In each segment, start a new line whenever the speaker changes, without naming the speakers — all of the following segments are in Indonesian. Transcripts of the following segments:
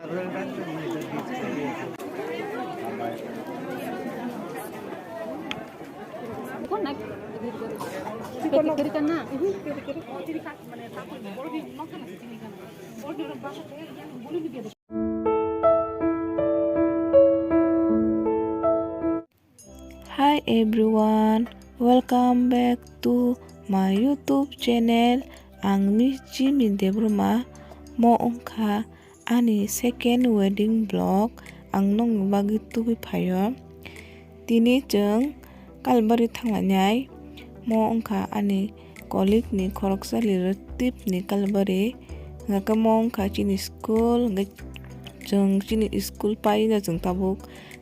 Kok naik kiri kan na kiri kan মানে তারপর বড় দিন নক না চিনি কেন বড় দিন বাসা থেকে বলে দিবে
Hi everyone, welcome back to my YouTube channel. Ang Michi Mindebruma mo ongka ani second wedding vlog ang nong bagi tubi payo. Tini jeng kalbari tanglanyai mo ongka ani kolik ni koroksa tip ni kalbari ngaka mo ongka chini school jeng chini school pai na jeng tabuk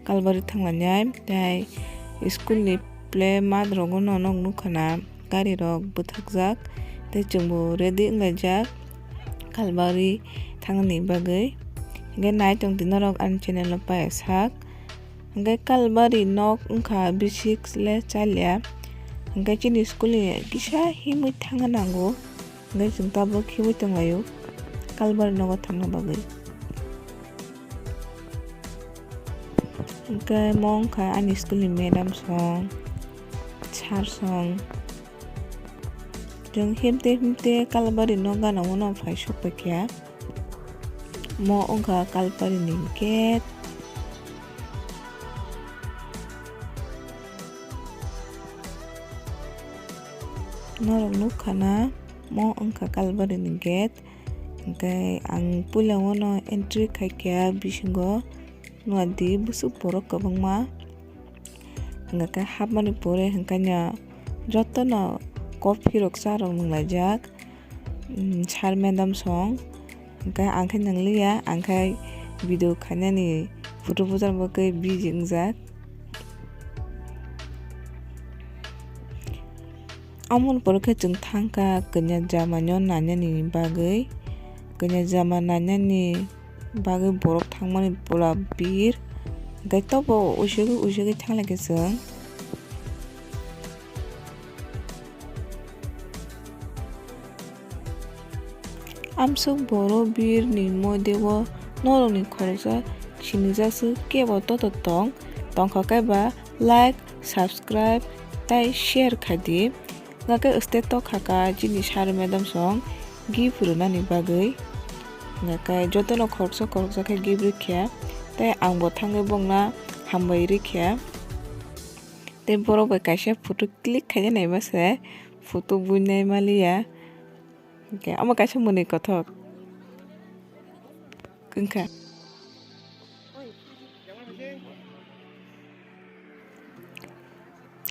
kalbari tanglanyai dai school ni play mat rogo nonong nukana gari rok buthakjak tei jengbo ready onglajak kalbari thangni bagui hingke nai tong dinorok ani channel o payasak hingke kalbari nok ongka bisik le chalia hingke chini school ni kisa himui thangna nango hingke jeng tabuk himui tonglaio kalbari nogo thangna bagui. Hingke mo ongka ani school ni madam song sar song jeng himte kalbari no gana mono phai sopakya mo ongka kalbari ni gate norok nukana mo ongka kalbari ni gate hingke ang puila no entry khaikya bisingo nuadi busuk borok kwbangma hingke hapmani pore hingkanya jotono coffee rok cha rok nunglajak sar madam song hingke angkhai nanglia angkhai video khainani photo pujar bagui busy ongjak. Amon porokhe jeng thangka kanya jama nyo nanani bagui kanya jama nanani bagui borok thangmani pura bir hingke tobo usigi thanglai jeng amsuk boro bir ni modeo norok ni khoroksa sinijaksu kebo toto tongkha kaiba like subscribe tai share khadi ngake stay to khaka jini sar madam song gift runani bagui ngake jotono khoroksa khe gift rikya tai angbo thangai bongna hambai rikya tei borok bai kaisa photo click khaijanai base photo buinai malia hingke amo kaisa moni kothok wngkha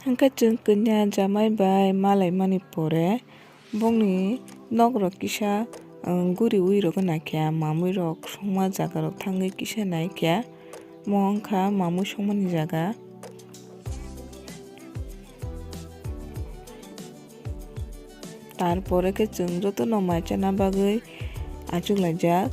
hingke jeng kanya jamai bai malai mani pore bongni nok rok kisa guri ui rok naikha mamui rok songma jaga rok thangui kisa naikha mo ongkha mamui songmani jaga. Tarpore ke jeng jotono maichana bagui achuklajak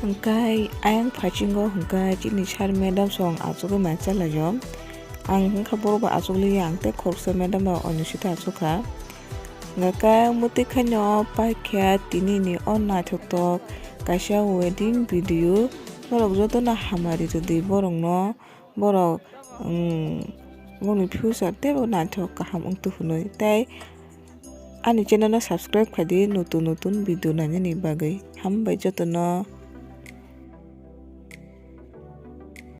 hingkai ayang phaichingo hingkai chini sar madam song achukgui maichalaio ang hingkha borok bai achukliya ang tei khoroksa madam rok oni site achukha hingkhe mwtwkhaino paikha tini ni o naithotok kaisa wedding video borok jotono hamari rwdi borok bongni future tebo naithok kaham wngtwi hwnwi tei ani channel no subscribe khadi notun video nainani bagui hambai jotono.